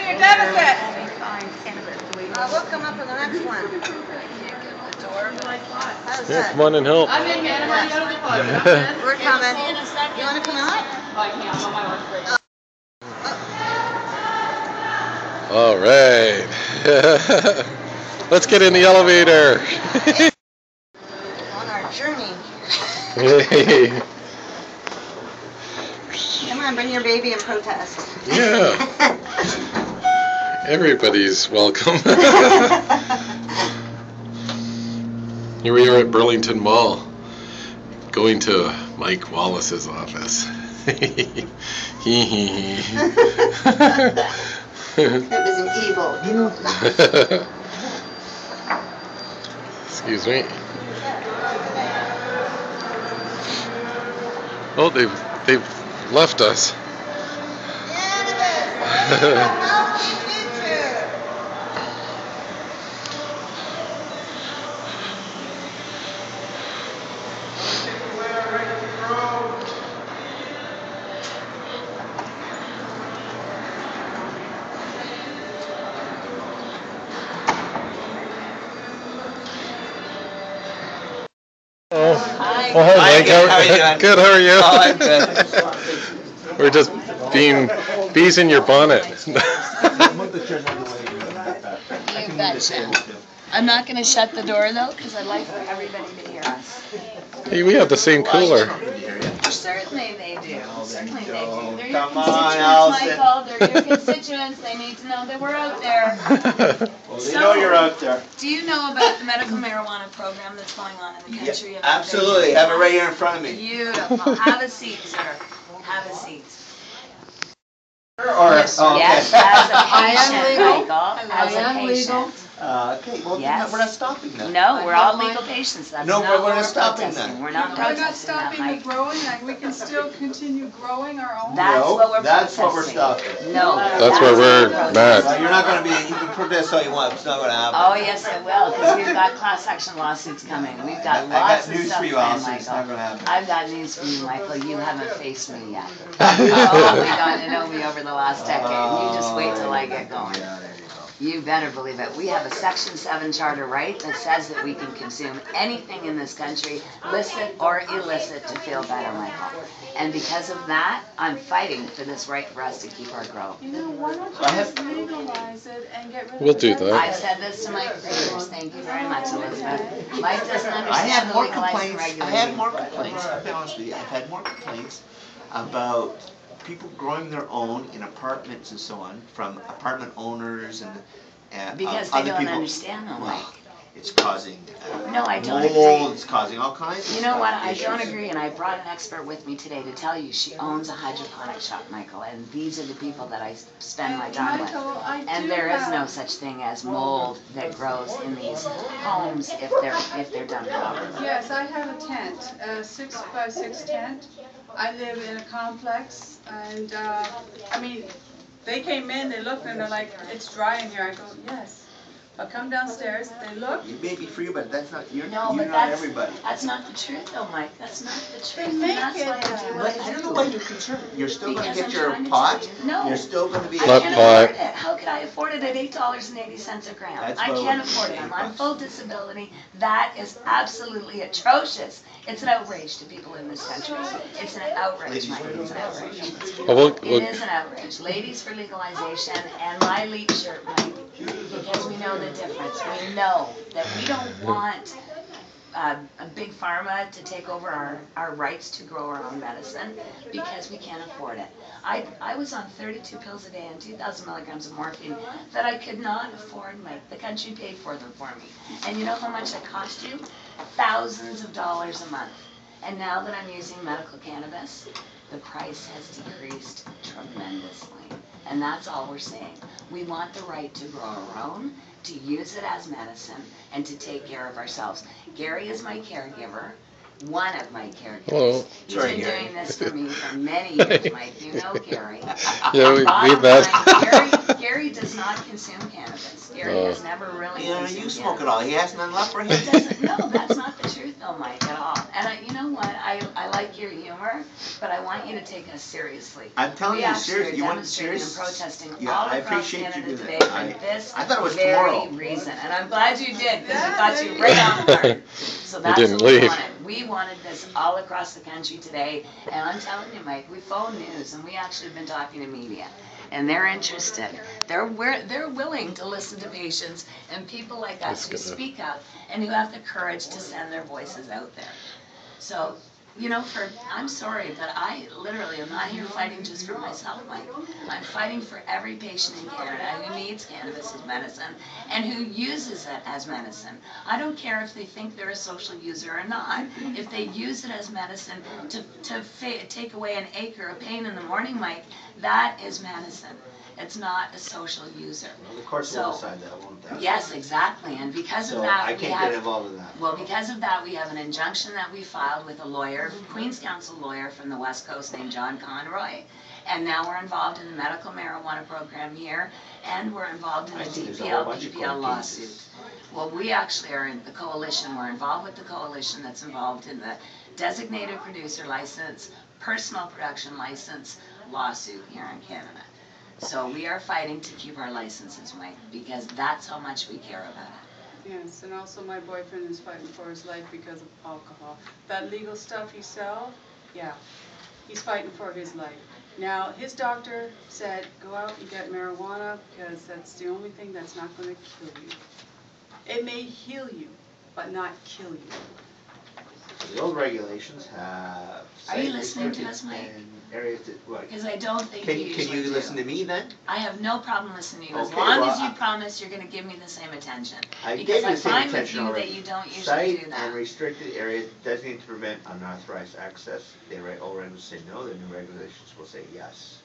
your deficit. We'll come up with the next one. Yeah, come on and help. I'm in, man. I'm already out of the pod. We're coming. You want to come out? I can't. I'm on my lunch break. All right. Let's get in the elevator. On our journey. Hey. Come on, bring your baby and protest. Yeah. Everybody's welcome. Here we are at Burlington Mall, going to Mike Wallace's office. It was an evil. Excuse me. Oh, they've left us. Oh, hi Mike. How are you doing? Good, how are you? Oh, I'm good. We're just being bees in your bonnet. You betcha. I'm not going to shut the door though, because I'd like for everybody to hear us. Hey, we have the same cooler. Certainly they do. Certainly they do. They're your Come on, constituents, Alison. Michael. They're your constituents. They need to know that we're out there. Well, they know you're out there. Do you know about the medical marijuana program that's going on in the country? Yeah, absolutely. Have it right here in front of me. Beautiful. Have a seat, sir. Have a seat. Or, Yes, oh, okay. yes, as a patient, Michael. As a patient. Okay, well, Yes. we're not stopping then. No, we're all legal patients. That's No, not we're what not we're stopping protesting. that. We're not We're protesting not that, stopping the Mike. growing, like we can still continue growing our own. That's No, what we're that's what we're protesting. stopping. No, That's where we're what mad. protesting. You're not going to be, you can protest all you want, it's not going to happen. Oh, yes, it will, because we've got class action lawsuits coming. We've got I lots got of news stuff for you, coming, Alison, it's not Michael. going to happen. I've got news for you, Michael. You haven't faced me yet. You've only gotten to know me over the last decade. You just wait till I get going. Yeah, there you go. You better believe it. We have a Section 7 charter right that says that we can consume anything in this country, licit or illicit, to feel better, Michael. And because of that, I'm fighting for this right for us to keep our grow. You know, why don't you just legalize it and get rid of We'll do that. I've said this to my creators. Thank you very much, Elizabeth. Mike doesn't I understand had the more legalizing complaints. regulating. I had more complaints. I'll be honest with you. I've had more complaints about people growing their own in apartments and so on from apartment owners and Because they other don't people. understand them, Mike. Well, it's causing No, I don't mold. agree. It's causing all kinds of You know what, I issues. don't agree, and I brought an expert with me today to tell you she owns a hydroponic shop, Michael, and these are the people that I spend my time with. Michael, I And do there is no have- such thing as mold that grows in these homes if they're done properly. Yes, I have a tent, a 6x6 tent. I live in a complex, and I mean, they came in, they looked, and they're like, "It's dry in here." I go, "Yes." I'll come downstairs. They look. It may be for you, but that's not. You're No, but not everybody. that's not the truth though, Mike. That's not the truth. They And make that's it why I do that what But I I don't do. know why you're concerned. You're still going to Because get I'm your trying to pot. tell you. No. You're still going to be. I Let can't pot. afford it. How could I afford it at $8.80 a gram? That's I what can't we're afford it. I'm on paying. full disability. That is absolutely atrocious. It's an outrage to people in this country. It's an outrage, Mike. It's an outrage. Well, It is an outrage. Ladies for legalization and my leaf shirt, Mike, because we know the difference. We know that we don't want a big pharma to take over our rights to grow our own medicine because we can't afford it. I was on 32 pills a day and 2,000 milligrams of morphine that I could not afford, Mike. The country paid for them for me. And you know how much that cost you? Thousands of dollars a month. And now that I'm using medical cannabis, the price has decreased tremendously. And that's all we're saying. We want the right to grow our own, to use it as medicine, and to take care of ourselves. Gary is my caregiver, one of my caregivers. Hello. He's Sorry, been Gary. doing this for me for many years, Mike. You know Gary. Yeah, we Bottom met. line, Gary Gary does not consume cannabis. Gary has never really Yeah, consumed you smoke cannabis. it all. He has none left for He him. doesn't, no, that's not the truth though, Mike, at all. And you know what, I like your humor, but I want you to take us seriously. I'm telling We you, actually seriously, are you want demonstrating serious? and protesting Yeah, all I across appreciate you Canada doing today that. for this I thought it was very tomorrow. reason. And I'm glad you did, because we got you right on guard. So that's didn't what we leave. wanted. We wanted this all across the country today. And I'm telling you, Mike, we phone news, and we actually have been talking to media. And they're interested. They're willing to listen to patients and people like us who speak up and who have the courage to send their voices out there. So, you know, I'm sorry, but I literally am not here fighting just for myself, Mike. I'm fighting for every patient in Canada who needs cannabis as medicine and who uses it as medicine. I don't care if they think they're a social user or not. If they use it as medicine to take away an ache or a pain in the morning, Mike, that is medicine. It's not a social user. Well, the courts will decide that, won't they? Yes, exactly. And because of So that, I can't get involved in that. well, because of that, we have an injunction that we filed with a lawyer, Queen's Counsel lawyer from the West Coast named John Conroy. And now we're involved in the medical marijuana program here, and we're involved in the DPL lawsuit. Well, we actually are in the coalition. We're involved with the coalition that's involved in the designated producer license, personal production license lawsuit here in Canada. So we are fighting to keep our licenses, Mike, because that's how much we care about it. Yes, and also my boyfriend is fighting for his life because of alcohol. That legal stuff he sells, yeah, he's fighting for his life. Now, his doctor said, go out and get marijuana because that's the only thing that's not going to kill you. It may heal you, but not kill you. The old regulations have. Are you listening to us, Mike? Areas that, what? Because I don't think Can you you usually do. listen to me then? I have no problem listening to you, as Okay, long well, as you promise you're going to give me the same attention. I Because gave you I the same find with attention you already. that you don't usually Site do that. and restricted areas designated to prevent unauthorized access. All regulations say no, the new regulations will say yes.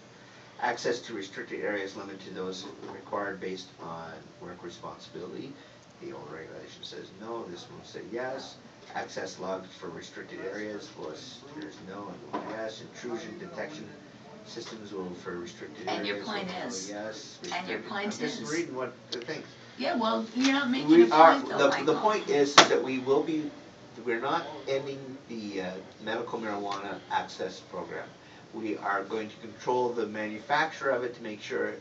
Access to restricted areas limited to those required based on work responsibility. The old regulation says no, this one will say yes. Access logged for restricted areas was, there's no and yes. Intrusion detection systems will for restricted areas. And your point is. Yes. And your point I'm just is. reading what the things. Yeah, well, you're not making a point though, Michael. The point is that we're not ending the medical marijuana access program. We are going to control the manufacture of it to make sure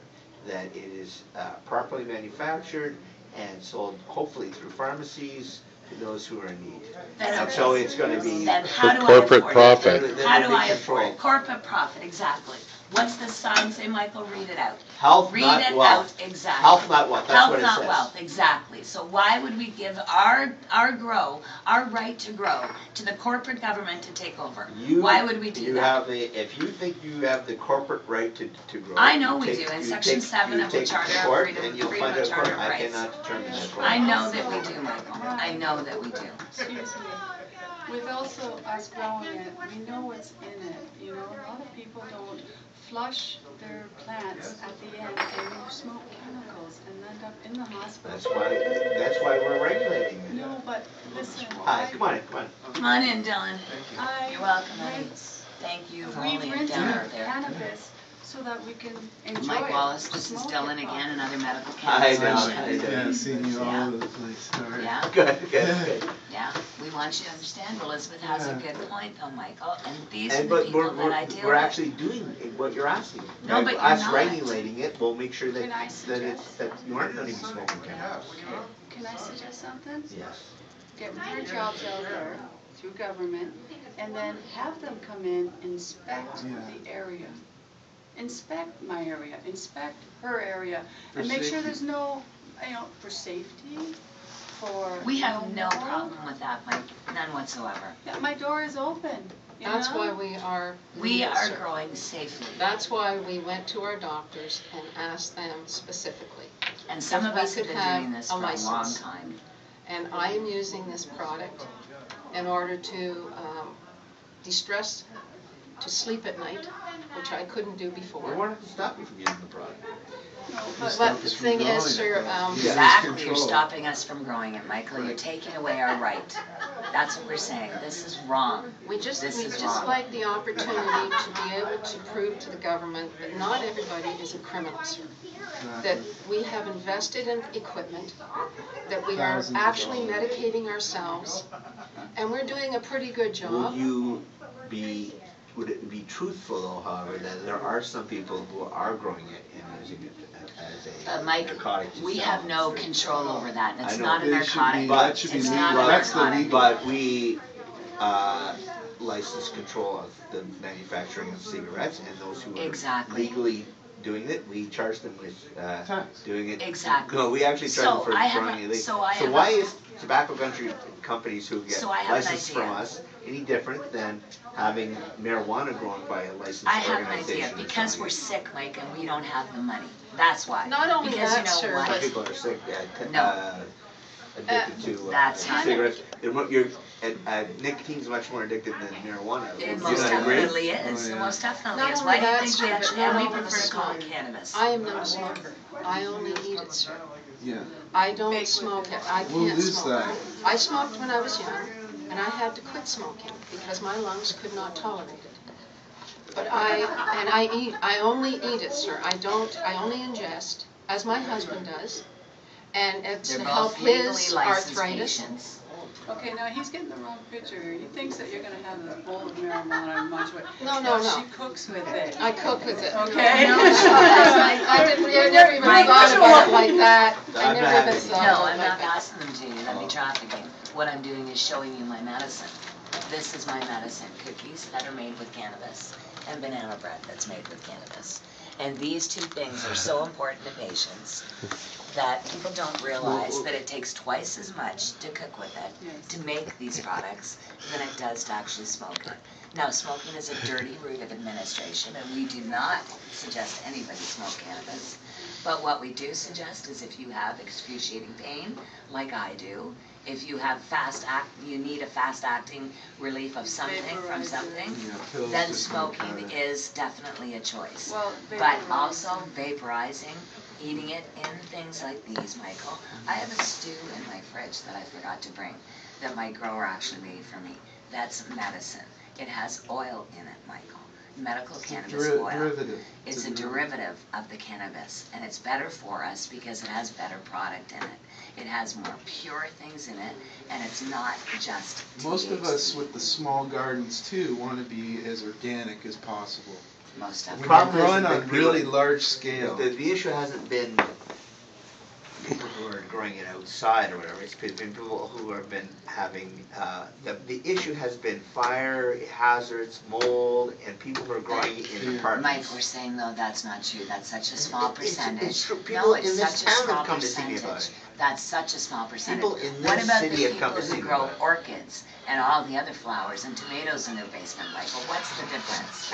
that it is properly manufactured and sold hopefully through pharmacies to those who are in need. And so it's going to be Then how do corporate I profit. afford it? How do I afford it? Corporate profit, exactly. What's the sign say, Michael? Read it out. Health, Read not it wealth. out, exactly. Health, not wealth. That's Health, what it not says. wealth, exactly. So why would we give our right to grow to the corporate government to take over? Why would we do that? If you think you have the corporate right to grow, I know we do. In Section 7 of the Charter of Freedom of Charter of I Rights. cannot determine that. I know that we do, Michael. I know that we do. Excuse me. With also us growing it, we know what's in it. You know, a lot of people don't flush their plants at the end and smoke chemicals and end up in the hospital. That's why we're regulating it. No, but listen. Hi, come on in. Come on in, Dylan. You're welcome, honey. Rinse. Thank you for We holding it rinse down our out there. cannabis so that we can enjoy Mike it. Wallace, this is Smoke Dylan it again, another medical Hi, cannabis Dylan. patient. Yeah, I've seen you all over the place. All right. Yeah, Good. yeah. We want you to understand, Elizabeth has a good point though, Michael, and these are And the but people that I deal we're with. actually doing what you're asking. No, By but you're us not. regulating it, we'll make sure that Can I suggest? that you aren't going to be smoking cannabis. Can I suggest something? Yes. Get more jobs out there through government, and then have them come in, inspect the area. Inspect my area, inspect her area, and make sure there's no, for safety, for. We have no problem with that, Mike, none whatsoever. Yeah, my door is open, you That's know? why we are. We are growing safely, That's why we went to our doctors and asked them specifically. and some of we us have could been have doing this a for a long license. time. And I am using this product in order to de-stress, to sleep at night, which I couldn't do We before. wanted to stop you from using the product. No, But Stop the us from thing is, growing it. sir, Yeah. Exactly, you're control. stopping us from growing it, Michael, you're taking away our right. That's what we're saying. This is wrong. We just This is just wrong. like the opportunity to be able to prove to the government that not everybody is a criminal, sir. That we have invested in equipment, that we are actually medicating ourselves, and we're doing a pretty good job. Would it be truthful though, however, that there are some people who are growing it and using it as a Mike, narcotic? we have no control over that, and it's not a It should narcotic. be- that should be It's legal. not a That's the narcotic. legal. But we license control of the manufacturing of cigarettes, and those who are Exactly. legally doing it, we charge them with doing it. Exactly. No, we actually charge So them for I have growing a- it. so I have why a- is tobacco companies who get So I have an license from idea. us any different than having marijuana grown by a licensed I have an organization? idea, or because something? we're sick, Mike, and we don't have the money. That's why. Not only because that, you know sir, what? Some people are sick, No. addicted to That's not- cigarettes. Nicotine's much more addictive than marijuana. It Do most you not agree? definitely is. Oh, It yeah. most definitely Not is. only Why do you that, think sir, we but actually, not and we only prefer to call it smoke. cannabis? I am not a smoker. I only eat it, sir. Yeah. I don't smoke it. I We'll can't lose smoke. that. I smoked when I was young, and I had to quit smoking because my lungs could not tolerate it. But I only eat it, sir. I only ingest, as my husband does, and it's They're to help both legally his licensed arthritis. patients. Okay, now he's getting the wrong picture here. He thinks that you're gonna have a bowl of marijuana and munch with. No. She cooks with it. I cook with it. Okay. No, I never even Mike, thought about it like that. I I'm never not even having- thought No, about it I'm like not that. passing them to you. That'd be trafficking. What I'm doing is showing you my medicine. This is my medicine. Cookies that are made with cannabis and banana bread that's made with cannabis. And these two things are so important to patients that people don't realize that it takes twice as much to cook with it, Yes. to make these products, than it does to actually smoke it. Now, smoking is a dirty route of administration, and we do not suggest anybody smoke cannabis. But what we do suggest is if you have excruciating pain, like I do, if you have you need a fast-acting relief of something from Vaporizer. something, Yeah, pills then just don't cut smoking it. is definitely a choice. Well, But vaporizer. also vaporizing, eating it in things like these, Michael. I have a stew in my fridge that I forgot to bring that my grower actually made for me. That's medicine. It has oil in it, Michael. Medical cannabis oil. Derivative. It's a derivative of the cannabis, and it's better for us because it has better product in it. It has more pure things in it, and it's not just Most of THC. us with the small gardens too want to be as organic as possible. Most of When them. Problem you're is growing that on people- really large scale. The issue hasn't been people who are growing it outside or whatever. It's been people who have been having, the issue has been fire, hazards, mold, and people who are growing it in Mike, apartments. we're saying though that's not true. That's such a small percentage. It's true. No, People it's in this such a town small have come to see me percentage. about it. That's such a small percentage. People in What this about city the have come people to see who me grow about it. orchids and all the other flowers and tomatoes in their basement, Michael? What's the difference?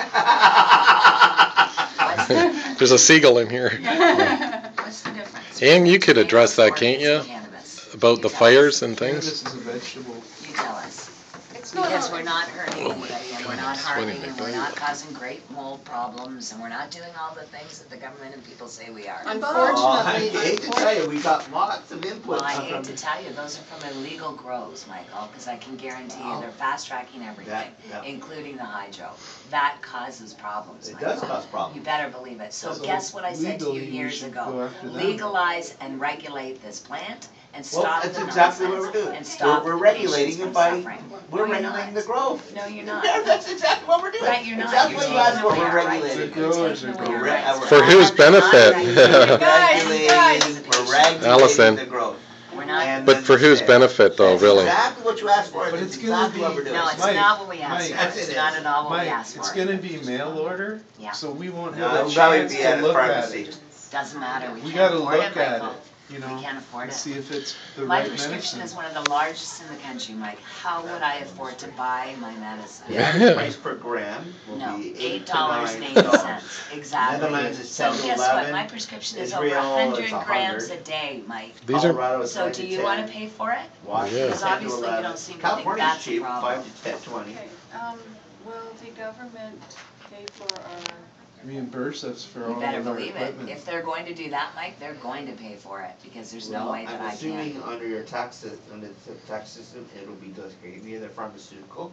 What's the difference? There's a seagull in here. What's the difference? And you could Tomatoes, address that, orchids, can't you? and cannabis. About You the tell fires us. and things. Cannabis is a vegetable. You tell us. It's not Because a- we're not hurting anybody, and we're not Goodness, harming, what and have we're I not done? causing great mold problems, and we're not doing all the things that the government and people say we are. I Unfortunately, hate to tell you, we got lots of input Well, I from. hate to tell you, those are from illegal grows, Michael, because I can guarantee you they're fast tracking everything, That- including the hydro. That causes problems, It Michael. does cause problems. You better believe it. So So guess what I said to you legally, we years should ago? go after them. Legalize and regulate this plant and Well, stop that's the exactly what nonsense we're doing. and stop We're the regulating patients it from by, suffering. we're No, you're regulating not. the growth. No, you're not. Yeah, that's exactly what we're doing. Right, you're not. Exactly You're what you taking asked for, away we're our rights. regulating. The You're growers taking are away our growing. rights. For whose benefit? We're Guys, regulating Allison. the growth. We're not. And But then for whose that's it. benefit though, That's really? exactly what you asked for. But That's it's gonna exactly be- what we're doing. No, it's Mike, not what we asked Mike. for. Yes, It's it not is. at all what we Mike, asked it's for. gonna be mail order, Yeah. so we won't No, have a it'll probably chance be at to a look at pharmacy. it. Doesn't matter. We We can't gotta afford look it, at Michael. it, you know, We can't afford and it. see if it's the My right prescription medicine. is one of the largest in the country, Mike. How would I afford to buy my medicine? The average price per gram will No, be $8.80. $8 Exactly. Netherlands is 10 So to guess what? 11. My prescription is over Israel, 100 it's 100. grams a day, Mike. These are Colorado is So 5 do to you 10. want to pay for it? Washington, Because 10 to obviously you 11. don't seem to think California's that's a cheap, problem. 5 to 10, 20. Okay, will the government pay for our reimburse us for You all better of our believe it. equipment. If they're going to do that, Mike, they're going to pay for it, because there's no way that I'm I assuming can. under your taxes, under the tax system, it'll be any other pharmaceutical,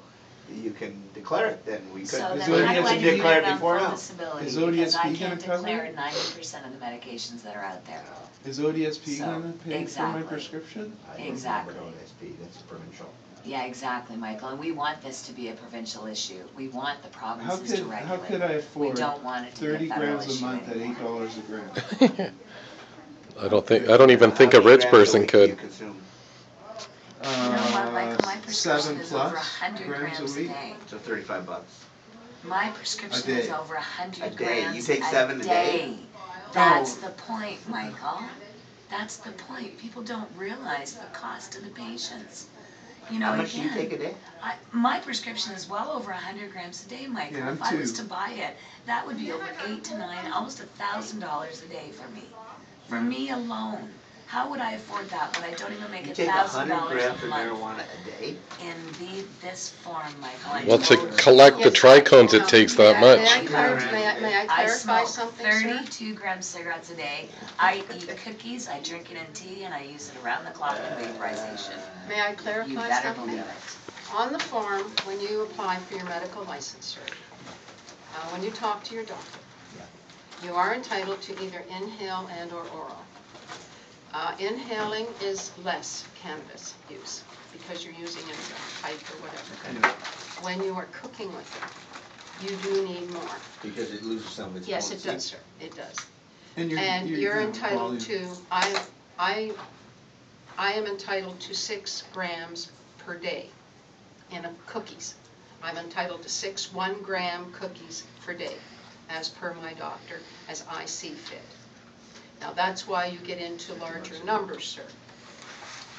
you can declare it, then we could. So then Is how do I ODSP declare declare it it on before full now. disability? Is Because I ODSP can't gonna cover declare it? 90% of the medications that are out there. Is ODSP So, gonna pay for exactly. my prescription? I don't know Exactly. about OSP, that's provincial. Yeah, exactly, Michael, and we want this to be a provincial issue. We want the provinces to regulate. How could I We afford don't want it to be a 30 federal grams a issue month at anymore. $8 a gram? I don't even think a rich person You could. consume, You know what, Michael, my prescription 7 is over plus 100 grams grams a a week? day. so $35. My prescription A is day. over 100 A day. grams You take 7 a day? That's the point, Michael. That's the point. People don't realize the cost to the patients. You know, How much do you again, take a day? my prescription is well over 100 grams a day, Michael. Yeah, If I'm I was too. to buy it, that would be over 8 to 9, almost $1,000 a day for me. For me alone. How would I afford that when I don't even make You $1,000 take 100 grams a of month marijuana a day? in this form, Michael? I Well, to know that- collect the Yes, trichomes, no, it takes that May I much. may I I clarify smoke something, sir? 32 gram cigarettes a day. I eat cookies, I drink it in tea, and I use it around the clock in vaporization. May I You clarify better something? believe it. On the form, when you apply for your medical licensure, when you talk to your doctor, you are entitled to either inhale and or oral. Inhaling is less cannabis use because you're using it as a pipe or whatever. When you are cooking with it, you do need more. Because it loses some of its Yes, it potency. does, sir, it does. And You're know, entitled volume. to, I am entitled to 6 grams per day in cookies. I'm entitled to 6 1-gram cookies per day, as per my doctor, as I see fit. Now, that's why you get into larger numbers, sir.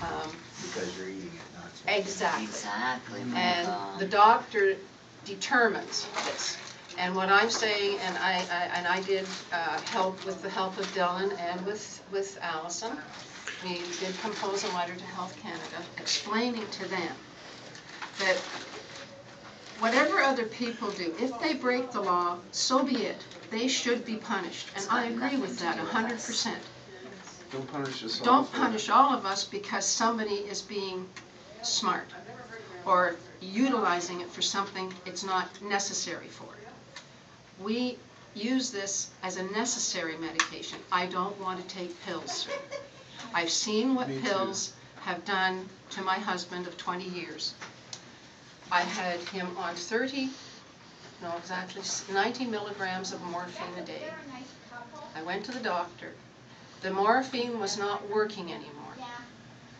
Because you're eating it, not smoking. Exactly. Exactly, And Michael. the doctor determines this. And what I'm saying, and I did help with the help of Dylan and with Alison, we did compose a letter to Health Canada explaining to them that whatever other people do, if they break the law, so be it. They should be punished. And I agree with that 100%. Don't punish us all. Don't for punish all of us because somebody is being smart or utilizing it for something it's not necessary for. We use this as a necessary medication. I don't want to take pills, sir. I've seen what Me too. pills have done to my husband of 20 years. I had him on 90 milligrams of morphine a day. I went to the doctor. The morphine was not working anymore.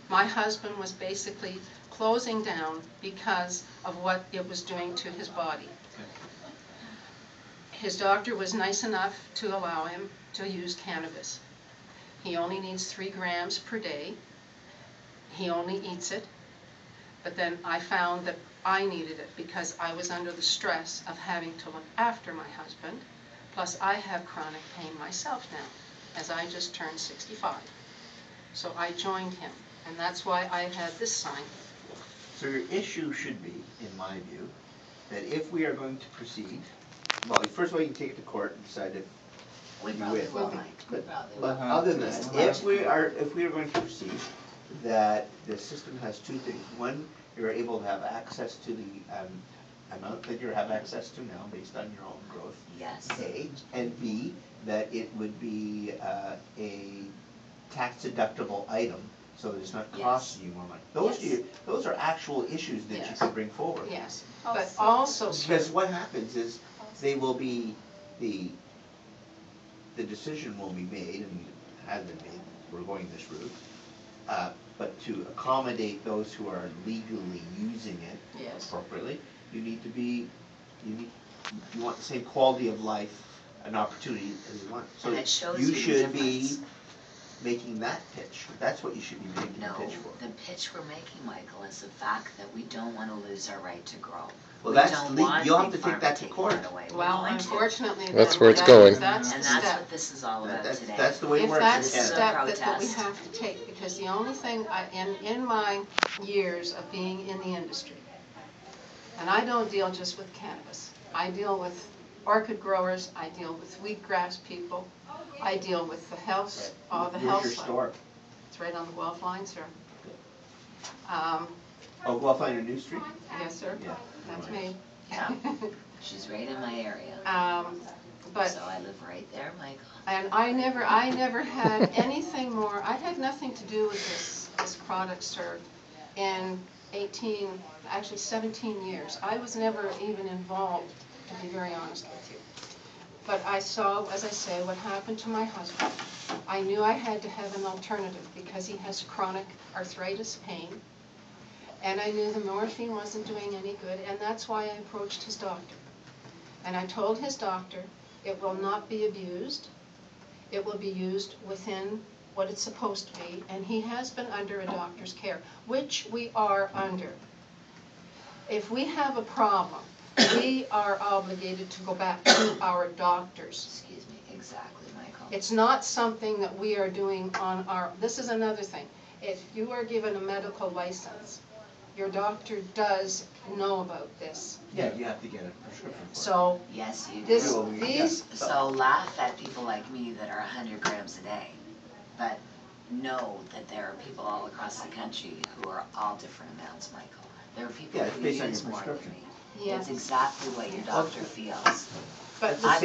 My husband was basically closing down because of what it was doing to his body. His doctor was nice enough to allow him to use cannabis. He only needs 3 grams per day. He only eats it. But then I found that I needed it because I was under the stress of having to look after my husband. Plus I have chronic pain myself now, as I just turned 65. So I joined him, and that's why I had this sign. So your issue should be, in my view, that if we are going to proceed, well, first of all, you can take it to court and decide if We you probably win. will, Mike. But other than that, if we are going to proceed, that the system has 2 things. One, you're able to have access to the amount that you have access to now based on your own growth. Yes. A, and B, that it would be a tax deductible item, so that it's not Yes. costing you more money. Those are actual issues that you Yes. could bring forward. Yes, but also, sir, Because what happens is, they will be, the decision will be made, and has been made, we're going this route, but to accommodate those who are legally using it yes. appropriately, you want the same quality of life and opportunity as you want. So And it shows you you the should be difference. making that pitch. That's what you should be making No, the pitch for. the pitch we're making, Michael, is the fact that we don't want to lose our right to grow. Well, We that's don't le- want you'll have Big to take Pharma that to taking court. it away. We're Well, going to. unfortunately, That's where it's going. That's the And that's step. what this is all about today. That's the way it If works. that's the in Canada. step that we Protest. have to take, because the only thing, in my years of being in the industry, and I don't deal just with cannabis, I deal with orchid growers, I deal with wheatgrass people, I deal with the health, all the health. Where's your store? It's right on the Guelph line, sir. Oh, Guelph on your New Street? Yes, sir. Yeah. That's me. Yeah. She's right in my area. But So I live right there, Michael. and I never had anything more. I had nothing to do with this product, sir, in 17 years. I was never even involved, to be very honest with you. But I saw, as I say, what happened to my husband. I knew I had to have an alternative because he has chronic arthritis pain. And I knew the morphine wasn't doing any good, and that's why I approached his doctor. And I told his doctor, it will not be abused. It will be used within what it's supposed to be, and he has been under a doctor's care, which we are under. If we have a problem, we are obligated to go back to our doctors. Excuse me, exactly, Michael. It's not something that we are doing on our, this is another thing. If you are given a medical license, your doctor does know about this. Yeah, you have to get a prescription for it. So Yes, you this, do. these, So laugh at people like me that are 100 grams a day, but know that there are people all across the country who are all different amounts, Michael. There are people Yeah, it's who based on use your more than prescription. me. Yes. It's exactly what your doctor feels. but I